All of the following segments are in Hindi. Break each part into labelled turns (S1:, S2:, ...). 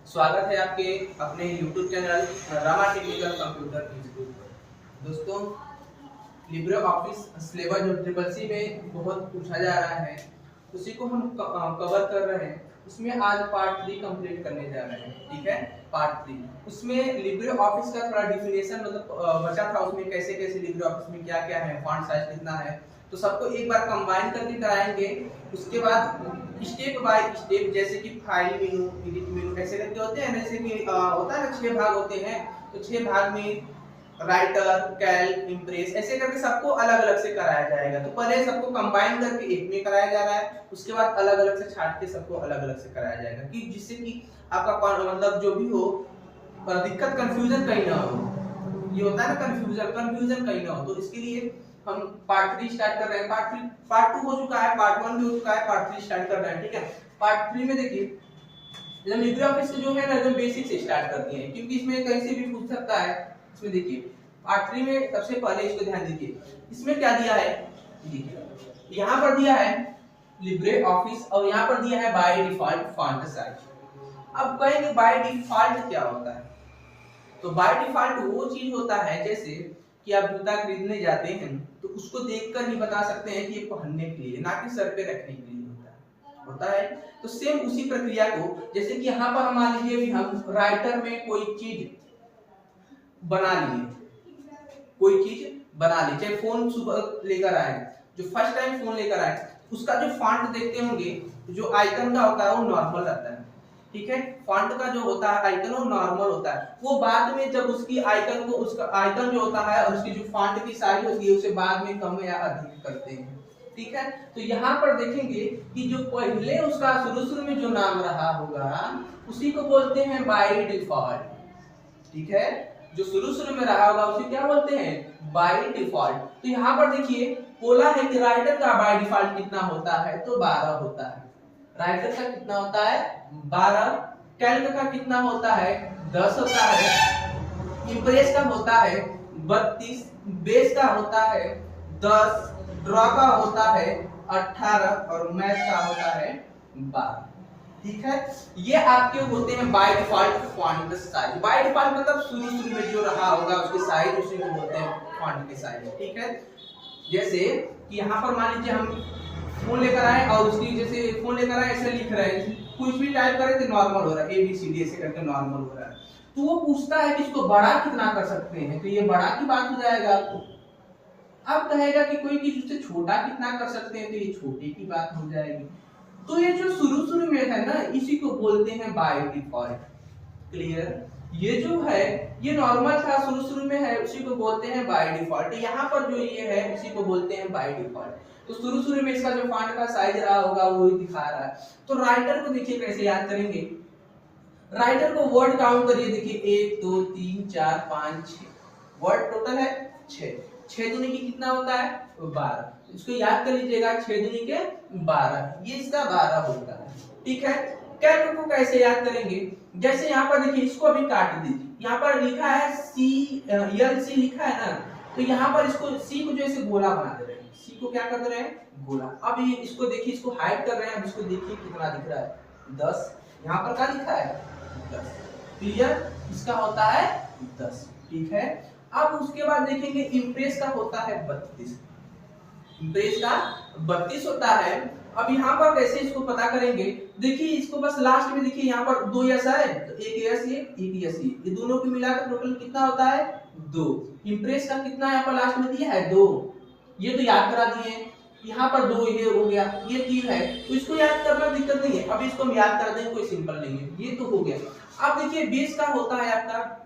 S1: स्वागत है आपके अपने YouTube channel Rama technical computer institute पर। दोस्तों, लिब्रे ऑफिस सिलेबस जो ट्रिपल सी में बहुत पूछा जा रहा है उसी को हम कवर कर रहे हैं। उसमें आज पार्ट 3 कंप्लीट करने जा रहे हैं। ठीक है, पार्ट 3 उसमें लिब्रे ऑफिस का थोड़ा डिफिनेशन बचा था। उसमें कैसे कैसे लिब्रे ऑफिस में क्या क्या है, फॉन्ट साइज कितना है, तो सबको एक बार कंबाइन करके कराएंगे। उसके बाद स्टेप बाय स्टेप, जैसे कि फाइल मेनू, एडिट मेनू ऐसे करके होते हैं, जैसे कि होता है ना 6 भाग होते हैं, तो 6 भाग में राइटर, कैल्क, इम्प्रेस ऐसे करके सबको अलग अलग से कराया जाएगा। तो पहले सबको कंबाइन करके एक में कराया जा रहा है, उसके बाद अलग अलग से छाट के सबको अलग अलग से कराया जाएगा, कि जिससे कि आपका मतलब जो भी हो दिक्कत कंफ्यूजन कहीं ना हो। ये होता है ना कंफ्यूजन कहीं ना हो। तो इसके लिए हम पार्ट 3 स्टार्ट कर रहे हैं। पार्ट 2 हो चुका है, पार्ट 1 भी हो चुका है, पार्ट 3 स्टार्ट कर रहे हैं। ठीक है, पार्ट 3 में देखिए लिब्रे ऑफिस जो है ना एकदम बेसिक से स्टार्ट करते हैं, क्योंकि इसमें कहीं से भी पूछ सकता है। इसमें देखिए पार्ट 3 में सबसे पहले इसको ध्यान दीजिए, इसमें क्या दिया है। देखिए यहाँ पर दिया है लिब्रे ऑफिस और यहाँ पर दिया है बाय डिफॉल्ट फॉन्ट साइज। अब कहेंगे बाय डिफॉल्ट क्या होता है, तो बाय डिफॉल्ट वो चीज होता है जैसे कि आप जूता खरीदने जाते हैं तो उसको देखकर ही बता सकते हैं कि ये पहनने के लिए, ना कि सर पे रखने के लिए होता है। तो सेम उसी प्रक्रिया को, जैसे कि यहाँ पर मान लीजिए भी हम राइटर में कोई चीज बना लिए, चाहे फोन सुबह लेकर आए, जो फर्स्ट टाइम फोन लेकर आए, उसका जो फॉन्ट देखते होंगे, जो आइकन का होता है वो नॉर्मल रहता है। ठीक है, फॉन्ट का जो होता है आइकन वो नॉर्मल होता है। वो बाद में जब उसकी आइकन को, उसका आइकन जो होता है और उसकी जो फॉन्ट की साइज होती है उसे बाद में कम या अधिक करते हैं। ठीक है, तो यहाँ पर देखेंगे कि जो पहले उसका शुरू में जो नाम रहा होगा उसी को बोलते हैं बाय डिफॉल्ट। ठीक है, जो शुरू में रहा होगा उसे क्या बोलते हैं, बाय डिफॉल्ट। तो यहाँ पर देखिए बोला है कि राइटर का बाय डिफॉल्ट कितना होता है, तो 12 होता है। राइटर का कितना होता है, 12। कैल्क का कितना होता है, 10 होता है। इम्प्रेस का होता है 32। बेस का होता है 10। ड्रॉ का होता है 18 और मैथ का होता है 12। ठीक है, ये आपके होते हैं by default font size. By default मतलब शुरू में जो रहा होगा उसके साइज, उसी को बोलते हैं फॉन्ट के साइज। ठीक है, जैसे कि यहाँ पर मान लीजिए हम फोन लेकर आए और उसकी जैसे फोन लेकर आए ऐसे लिख रहे हैं, कुछ भी टाइप करें तो नॉर्मल हो रहा है, ABCD ऐसे करके नॉर्मल हो रहा है। तो वो पूछता है कि इसको बड़ा कितना कर सकते हैं, तो ये बड़ा की बात हो जाएगा आपको। अब कहेगा कि कोई चीज उससे छोटा कितना कर सकते हैं, तो ये छोटे की बात हो जाएगी। तो ये जो शुरू में है ना, इसी को बोलते हैं बाय डिफॉल्ट। क्लियर, ये जो है ये नॉर्मल था, शुरू में है, उसी को बोलते हैं बाय डिफॉल्ट। यहाँ पर जो ये है उसी को बोलते हैं बाय डिफॉल्ट। तो शुरू में इसका जो फॉन्ट का साइज रहा होगा वो ही दिखा रहा है। तो राइटर को देखिए कैसे याद करेंगे। राइटर को वर्ड काउंट करिए, देखिए 1 2 3 4 5 6 वर्ड टोटल है 6। 6 दूनी के कितना होता है, 12। इसको याद कर लीजिएगा, 6 दूनी के 12, ये इसका 12 होता है। ठीक है, कैल्क को कैसे याद करेंगे, जैसे यहाँ पर देखिए इसको अभी काट दीजिए, यहाँ पर लिखा है LC लिखा है ना, तो यहाँ पर इसको C को जो ऐसे गोला बना दे रहे हैं, C को क्या कर दे रहे हैं, गोला। अब ये इसको देखिए, इसको हाइड कर रहे हैं, अब इसको देखिए कितना दिख रहा है, 10। यहाँ पर क्या लिखा है, 10। क्लियर, इसका होता है 10। ठीक है, अब उसके बाद देखेंगे इम्प्रेस का होता है 32। इम्प्रेस का 32 होता है। अब यहाँ पर कैसे इसको पता करेंगे, देखिए इसको बस लास्ट में देखिए, यहाँ पर 2 यस है, तो एक यस ये दोनों को मिलाकर टोटल कितना होता है, 2। इम्प्रेस का कितना यहाँ पर लास्ट में दिया है, 2। ये तो याद करा दिए, यहाँ पर 2 ये हो गया, ये 3 है, तो इसको याद करना दिक्कत नहीं है। अब इसको हम याद कर देंगे, कोई सिंपल नहीं है, ये तो हो गया। अब देखिए बेस का होता है आपका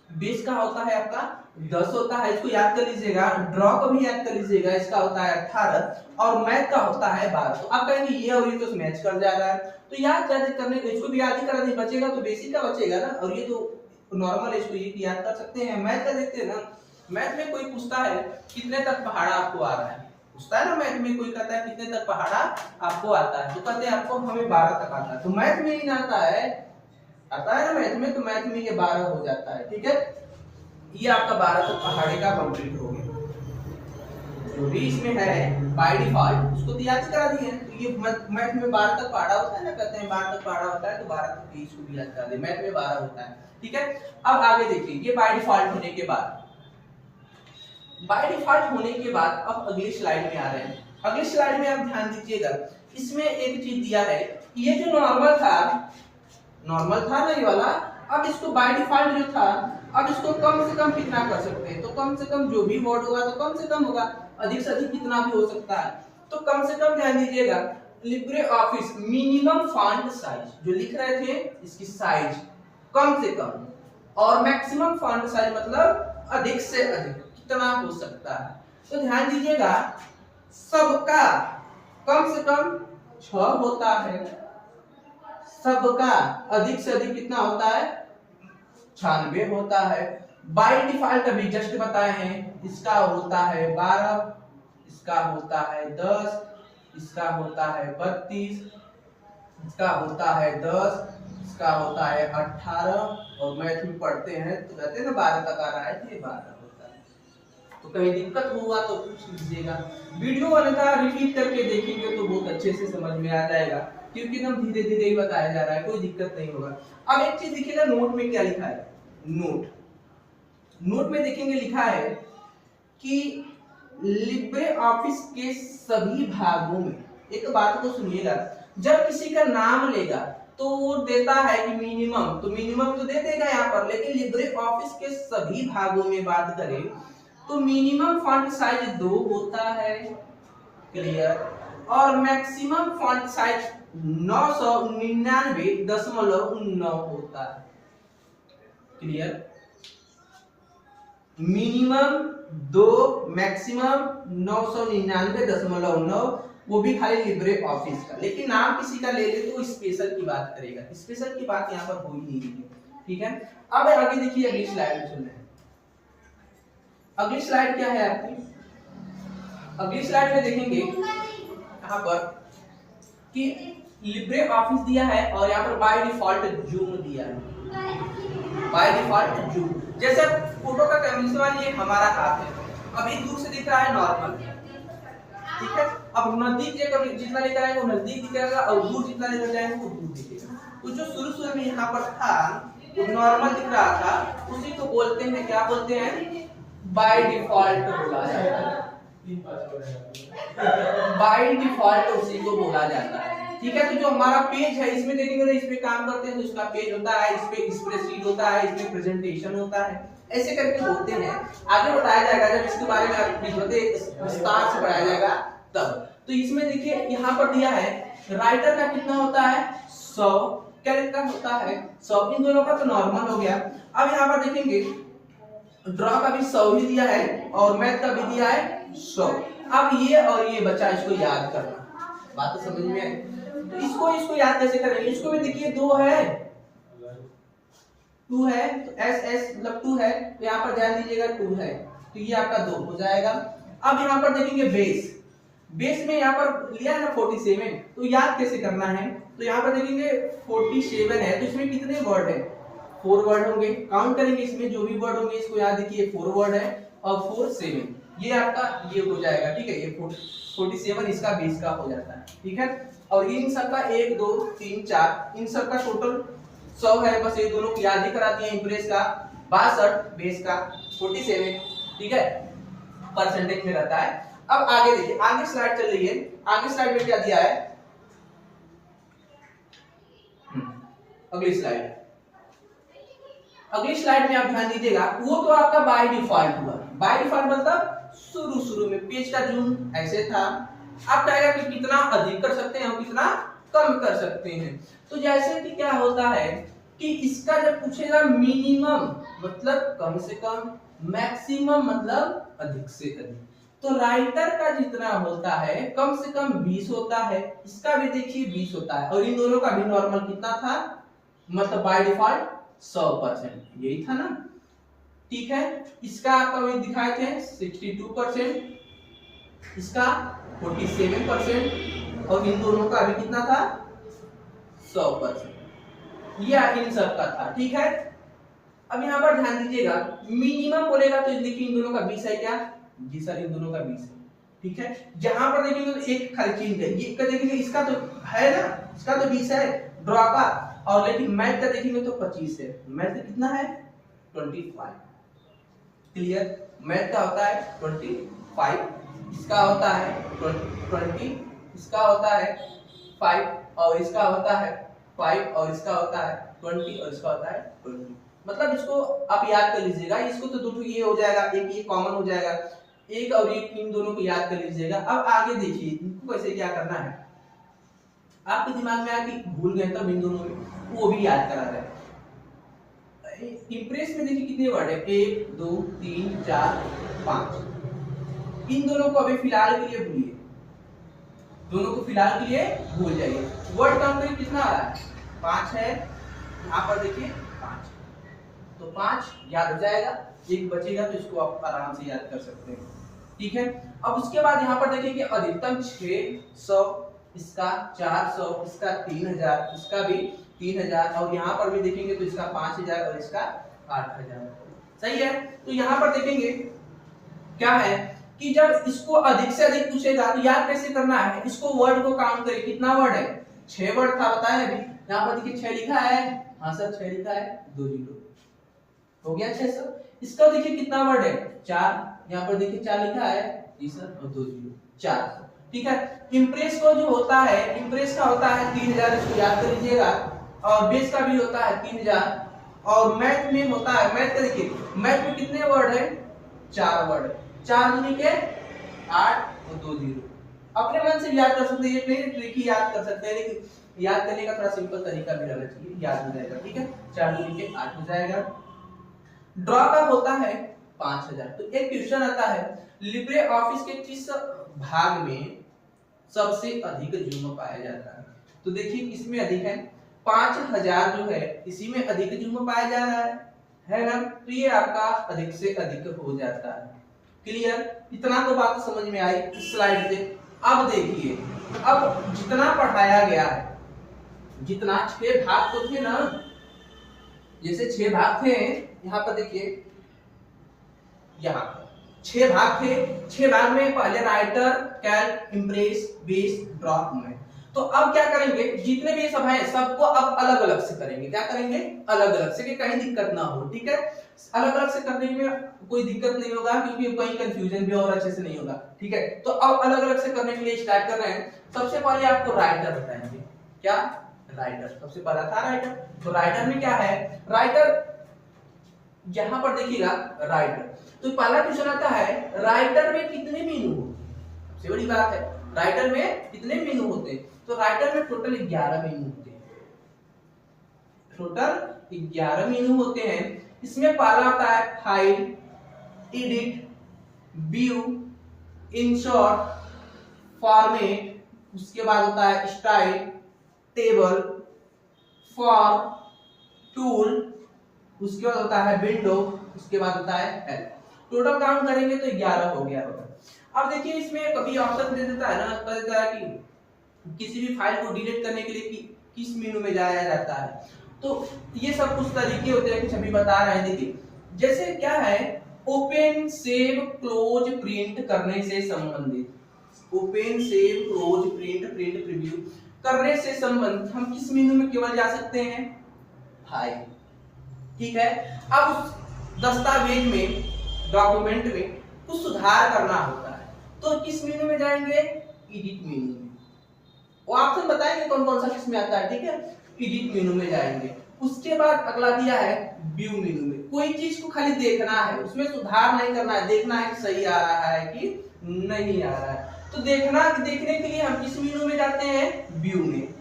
S1: 10 होता है, इसको याद कर लीजिएगा। ड्रॉ को भी याद कर लीजिएगा, इसका होता है 18 और मैथ का होता है 12। तो आप कहेंगे ये और ये तो मैच कर जा रहा है, तो याद ज्यादा करने को इसको भी याद ही करा नहीं, बचेगा तो बेसिक का बचेगा ना, और ये तो नॉर्मल है, इसको ये याद कर सकते हैं। मैथ का देखते हैं ना, मैथ में कोई पूछता है कितने तक पहाड़ा आपको आ रहा है, पूछता है ना मैथ में, कोई कहता है कितने तक पहाड़ा आपको आता है, तो कहते हैं आपको हमें 12 तक आता है। तो मैथ में ही आता है ना मैथ में, तो मैथ में ये 12 हो जाता है। ठीक है, ये आपका 12 तक पहाड़ी का कंप्लीट हो गया। जो भी इसमें है बाय डिफॉल्ट उसको तो याद करा दिए हैं। तो ये मैथ में 12 तक पढ़ा होता है ना, कहते हैं 12 तक पढ़ा होता है, तो 12 तक के इसको भी याद करा दे। मैथ में 12 होता है, ठीक है। अब आगे देखिए, ये बाय डिफॉल्ट होने के बाद, बाय डिफॉल्ट होने के बाद अब अगली स्लाइड में आ रहे हैं। अगली स्लाइड में आप ध्यान दीजिएगा, इसमें एक चीज दिया है, ये जो नॉर्मल था ना ये वाला, अब इसको बाय डिफॉल्ट जो था, अब इसको कम से कम कितना कर सकते हैं, तो कम से कम जो भी वर्ड होगा तो कम से कम होगा, अधिक से अधिक कितना भी हो सकता है। तो कम से कम ध्यान दीजिएगा, Libre office minimum font size जो लिख रहे थे इसकी साइज कम से कम, और मैक्सिमम फॉन्ट साइज मतलब अधिक से अधिक कितना हो सकता है। तो ध्यान दीजिएगा, सबका कम से कम 6 होता है, सबका अधिक से अधिक कितना होता है 96 होता है। बाय डिफॉल्ट अभी जस्ट बताए हैं, इसका होता है 12, इसका होता है 10, इसका होता है 32, इसका होता है 10, इसका होता है 18, और मैथ में पढ़ते हैं तो कहते हैं ना 12 तक आ रहा है, तो ये 12 होता है। तो कहीं दिक्कत हुआ तो पूछ लीजिएगा, वीडियो अन्यथा रिपीट करके देखेंगे तो बहुत अच्छे से समझ में आ जाएगा, क्योंकि एकदम धीरे धीरे ही बताया जा रहा है, कोई दिक्कत नहीं होगा। अब एक चीज देखिएगा, नोट में क्या लिखा है, नोट में देखेंगे लिखा है कि लिब्रे ऑफिस के सभी भागों में, एक बात को सुनिएगा, जब किसी का नाम लेगा तो वो देता है कि मिनिमम, तो मिनिमम तो दे देगा यहाँ पर, लेकिन लिब्रे ऑफिस के सभी भागों में बात करें तो मिनिमम फॉन्ट साइज 2 होता है, क्लियर, और मैक्सिमम फॉन्ट साइज 999.9 होता है, क्लियर। मिनिमम 2, मैक्सिमम 999.9, वो भी खाली लिब्रे ऑफिस का। लेकिन नाम किसी का ले ले तो स्पेशल की बात करेगा, स्पेशल की बात यहाँ पर हो ही नहीं रही है, ठीक है। अब आगे देखिए, अगली स्लाइड में चलते हैं। अगली स्लाइड क्या है आपकी, अगली स्लाइड में देखेंगे यहाँ पर कि लिब्रे ऑफिस दिया है और यहाँ पर बाय डिफॉल्ट जूम दिया है, बाय डिफॉल्ट जूम। जैसे फोटो का कैमरा वाली ये हमारा हाथ है, अभी दूर से दिख रहा है नॉर्मल, ठीक है। अब नजदीक जितना लेकर आएंगे वो नजदीक दिखेगा, और दूर जितना लेकर जाएंगे वो दूर दिखेगा। तो जो शुरू में यहाँ पर था वो नॉर्मल दिख रहा था, उसी को बोलते हैं, क्या बोलते हैं, बाय डिफॉल्ट बोला जाता है, बाय डिफॉल्ट उसी को बोला जाता है, ठीक है। तो जो हमारा पेज है इसमें देखेंगे, इस पे काम करते हैं तो इसका पेज होता है, इस पे स्प्रेडशीट होता है, इसमें प्रेजेंटेशन होता है, ऐसे करके होते हैं। आगे बताया जाएगा जब इसके बारे में विस्तार से पढ़ाया जाएगा तब। तो इसमें देखिए यहाँ पर दिया है, राइटर का कितना होता है 100, कैरेक्टर का होता है 100, इन दोनों का तो नॉर्मल हो गया। अब यहाँ पर देखेंगे ड्रॉ का भी 100 ही दिया है और मैथ का भी दिया है 100। अब ये और ये बचा, इसको याद करना, बात तो समझ में आई। तो इसको याद कैसे करेंगे, इसको भी देखिए 2 है, 2 है, तो एस एस मतलब 2 है, तो यहाँ पर ध्यान दीजिएगा 2 है, तो ये आपका 2 हो जाएगा। अब यहाँ पर देखेंगे बेस में यहाँ पर लिया है ना 47, तो याद कैसे करना है, तो यहाँ पर देखेंगे 47 है, तो इसमें कितने वर्ड है, 4 वर्ड होंगे, काउंट करेंगे इसमें जो भी वर्ड होंगे, इसको याद रखिए 4 वर्ड है और 4 7, ये आपका ये हो जाएगा, ठीक है। ये 47 इसका बेस का हो जाता है, ठीक है। और इन सब का 1 2 3 4 इन सब का टोटल 100 है, बस ये दोनों की याद ही करा दिए, इंप्रेस का 62, बेस का 47, ठीक है, परसेंटेज में रहता है। अब आगे देखिए, आगे स्लाइड चल रही है, आगे स्लाइड में क्या दिया है, अगली स्लाइड में आप ध्यान दीजिएगा, वो तो आपका बाय डिफॉल्ट हुआ। बाय डिफॉल्ट मतलब शुरू में पेज का जूम ऐसे था, आप कहेगा कि कितना अधिक कर सकते हैं और कितना कम कर सकते हैं। तो जैसे कि क्या होता है कि इसका जब पूछेगा मिनिमम मतलब कम से कम, मैक्सिमम मतलब अधिक से अधिक, तो राइटर का जितना होता है कम से कम 20 होता है, इसका भी देखिए 20 होता है, और इन दोनों का भी नॉर्मल कितना था, मतलब बाय डिफॉल्ट 100%, यही था ना, ठीक है। इसका आपका भी दिखाए थे 62%, इसका 47%, और इन दोनों का भी कितना था 100%, ये इन सब का था, ठीक है। अब यहाँ पर ध्यान दीजिएगा, मिनिमम बोलेगा तो देखिए इन दोनों का 20 है क्या, जी सर इन दोनों का 20 है, ठीक है। जहां पर देखेंगे तो एक खाली चेंज है, ये का देखेंगे इसका तो है ना, इसका तो 20 है ड्रॉ का, और लेकिन मैथ का देखेंगे तो 25 है, मैथ का कितना है 25। क्लियर, मैथ का होता है 25, इसका होता है 20, इसका होता है 5, और इसका होता है 5, और इसका होता है 20, और इसका होता है 20। मतलब इसको आप याद कर लीजिएगा, इसको तो दो ये हो जाएगा, एक ये कॉमन हो जाएगा, एक और एक, इन दोनों को याद कर लीजिएगा। अब आगे देखिए इनको कैसे क्या करना है, आपके दिमाग में आके भूल गए तब इन दोनों में, वो भी याद करा रहे हैं। इंप्रेस में देखिए कितने वर्ड है, 1 2 3 4 5। इन दोनों को अभी फिलहाल के लिए भूलिए, दोनों को फिलहाल के लिए भूल जाइए। वर्ड काउंट करिए कितना आ रहा है, 5 है, यहाँ पर देखिए 5, तो 5 याद हो जाएगा, एक बचेगा तो इसको आप आराम से याद कर सकते हैं। ठीक है, अब उसके बाद यहाँ पर देखिए कि अधिकतम 600, इसका 400, इसका 3000, इसका भी 3000, और यहाँ पर भी देखेंगे तो इसका 5000 और इसका 8000। सही है, तो यहाँ पर देखेंगे क्या है कि जब इसको अधिक से अधिक पूछेगा तो याद कैसे करना है, इसको वर्ड को काउंट करिए, कितना वर्ड है 6 वर्ड था बताया अभी, यहाँ पर देखिए 6 लिखा है, हाँ सर 6 लिखा है, 2 जीरो हो गया 600। इसका देखिए कितना वर्ड है 4, यहाँ पर देखिए 4 लिखा है, जी सर, और 2 जीरो 4। ठीक है, इंप्रेस को जो होता है, इंप्रेस का होता है 3000, इसको याद कर लीजिएगा, और बेस का भी होता है 3000, और मैथ में होता है, मैथ का देखिए मैथ में कितने वर्ड है 4 वर्ड, 4 दूनी के 8 और 2 जीरो। अपने मन से याद कर सकते हैं, ये मेरी ट्रिक ही याद कर सकते हैं, लेकिन याद करने का थोड़ा सिंपल तरीका भी रहना चाहिए, याद हो जाएगा। ठीक है, 4 दूनी के 8 हो जाएगा। ड्रॉ का होता है 5000। तो एक क्वेश्चन आता है, लिब्रे ऑफिस के किस भाग में सबसे अधिक जुम्म पाया जाता है, तो देखिए किसमें अधिक है, 5000 जो है इसी में अधिक जुम्म पाया जा रहा है ना, तो ये आपका अधिक से अधिक हो जाता है। क्लियर, इतना तो बात समझ में आई इस स्लाइड से। अब देखिए, अब जितना पढ़ाया गया है, जितना 6 भाग तो थे ना, जैसे 6 भाग थे, यहाँ पर देखिए यहाँ 6 भाग थे, 6 भाग में पहले writer, Calc, Impress, base, draw में। तो अब क्या करेंगे, जितने भी सब हैं सबको अब अलग अलग से करेंगे, क्या करेंगे अलग अलग से, कि कहीं दिक्कत ना हो। ठीक है, अलग अलग से करने में कोई दिक्कत नहीं होगा, क्योंकि कहीं कंफ्यूजन भी और अच्छे से नहीं होगा। ठीक है, तो अब अलग अलग से करने के लिए स्टार्ट कर रहे हैं। सबसे पहले आपको राइटर बताएंगे, क्या राइटर, सबसे पहला था राइटर। तो राइटर में क्या है, राइटर यहां पर देखिएगा राइटर, तो पहला क्वेश्चन आता है राइटर में कितने मीनू होते हैं, सबसे बड़ी बात है राइटर में कितने मीनू होते हैं। तो राइटर में टोटल 11 मीनू होते हैं, टोटल 11 मीनू होते हैं। इसमें पहला आता है file, edit, view, insert, format, उसके बाद होता है स्टाइल, टेबल, फॉर्म, टूल, उसके बाद होता है विंडो, उसके बाद होता है हेल्प। टोटल काउंट करेंगे तो 11 हो गया होगा। अब देखिए इसमें कभी ऑप्शन दे देता है ना, कह देता है कि किसी भी फाइल को डिलीट करने के लिए किस मेनू में जाया जाता है। तो ये सब कुछ तरीके होते हैं, कुछ अभी बता रहे हैं। देखिए जैसे क्या है, ओपन, सेव, क्लोज, प्रिंट करने से संबंधित, open, save, close, print, print preview करने से संबंधित हम किस मेनू में केवल जा सकते हैं, फाइल। ठीक है, अब उस दस्तावेज में, डॉक्यूमेंट में कुछ सुधार करना होता है, तो किस मेनू में जाएंगे, एडिट मेनू में। वो ऑप्शन बताएंगे कौन कौन सा किसमें आता है। ठीक है, एडिट मेनू में जाएंगे। उसके बाद अगला दिया है व्यू मेनू में, कोई चीज को खाली देखना है, उसमें सुधार नहीं करना है, देखना है कि सही आ रहा है कि नहीं आ रहा है। तो देखने के लिए हम किस मेनू में जाते हैं, व्यू में।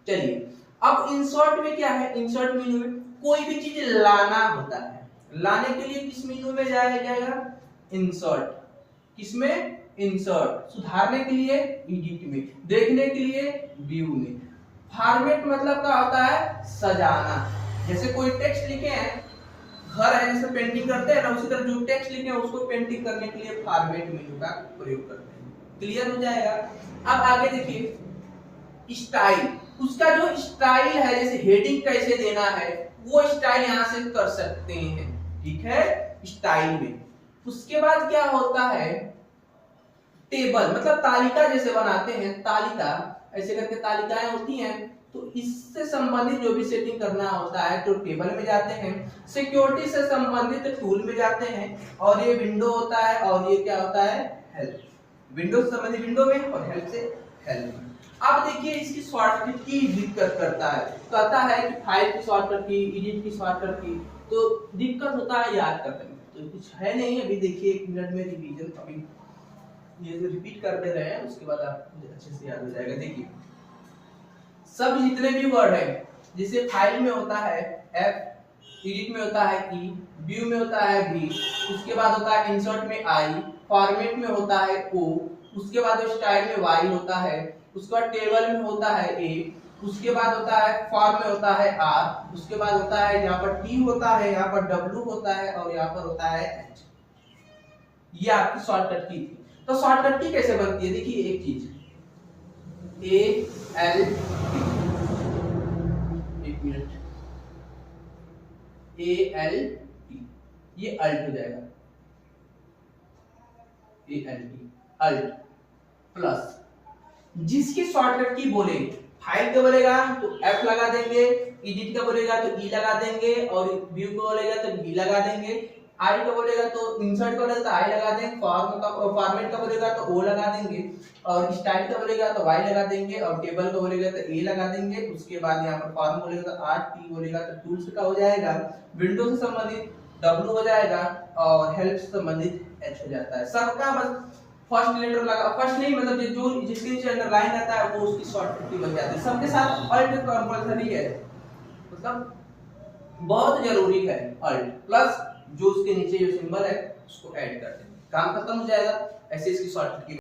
S1: चलिए, अब इंसर्ट में क्या है, इंसर्ट मेनू में कोई भी चीज लाना होता है, लाने के लिए किस मेनू में जाया जाएगा, इंसर्ट। किसमें, इंसर्ट। सुधारने के लिए एडिट में, देखने के लिए व्यू में। फॉर्मेट मतलब क्या होता है, सजाना। जैसे कोई टेक्स्ट लिखे हैं, घर है जैसे पेंटिंग करते हैं ना, उसी तरह जो टेक्स्ट लिखे हैं उसको पेंटिंग करने के लिए फॉर्मेट मेनू का प्रयोग करते हैं। क्लियर हो जाएगा। अब आगे देखिए स्टाइल, उसका जो स्टाइल है, जैसे हेडिंग कैसे देना है वो स्टाइल यहां से कर सकते हैं। ठीक है, स्टाइल में। उसके बाद क्या होता है, टेबल मतलब तालिका जैसे बनाते हैं, तालिका ऐसे करके तालिकाएं होती हैं, तो इससे संबंधित जो भी सेटिंग करना होता है तो टेबल में जाते हैं। सिक्योरिटी से संबंधित टूल में जाते हैं, और ये विंडो होता है, और ये क्या होता है, हेल्प। विंडो से संबंधित विंडो में, और हेल्प से हेल्प में। अब देखिए इसकी शॉर्टकट की दिक्कत करता है, कहता है कि फाइल की शॉर्टकट की, एडिट की शॉर्टकट की, तो दिक्कत होता है याद करने में, तो कुछ है नहीं। अभी देखिए 1 मिनट में रिवीजन, अभी ये जो रिपीट कर दे रहे हैं उसके बाद आपको अच्छे से याद हो जाएगा। देखिए सब जितने भी वर्ड है, जिसे फाइल में होता है F, एडिट में होता है E, व्यू में होता है V, उसके बाद होता है इंसर्ट में I, फॉर्मेट में होता है O, उसके बाद स्टाइल में Y होता है, उसके बाद टेबल में होता है A, उसके बाद होता है फॉर्म में होता है R, उसके बाद होता है यहाँ पर T होता है, यहाँ पर W होता है, और यहाँ पर होता है H। ये आपकी शॉर्टकट की थी। तो शॉर्टकट की कैसे बनती है, देखिए एक चीज AL, एक मिनट, ALT, ये अल्ट हो जाएगा, ALT, अल्ट प्लस, जिसकी शॉर्टकट की बोले, फाइल का बोलेगा तो F लगा देंगे, एडिट का बोलेगा तो E लगा देंगे, और व्यू का बोलेगा तो V लगा देंगे, आई का बोलेगा तो इंसर्ट का बोलेगा तो आई लगा देंगे, फॉर्मेट का बोलेगा तो O लगा देंगे, और स्टाइल का बोलेगा तो Y लगा देंगे, और टेबल का बोलेगा तो A लगा देंगे। उसके बाद यहाँ पर फॉर्म बोलेगा तो R, T बोलेगा तो टूल्स का हो जाएगा, विंडो से संबंधित W हो जाएगा, और हेल्प से संबंधित H हो जाता है। सबका बस फर्स्ट लेटर लगा, फर्स्ट नहीं मतलब जो जिसके नीचे अंडरलाइन रहता है वो उसकी शॉर्टकट की बन जाती है। सबके साथ अल्ट कंपलसरी है, मतलब बहुत जरूरी है। अल्ट प्लस जो उसके नीचे जो सिंबल है उसको ऐड कर दें, काम खत्म हो जाएगा। ऐसे इसकी शॉर्टकट की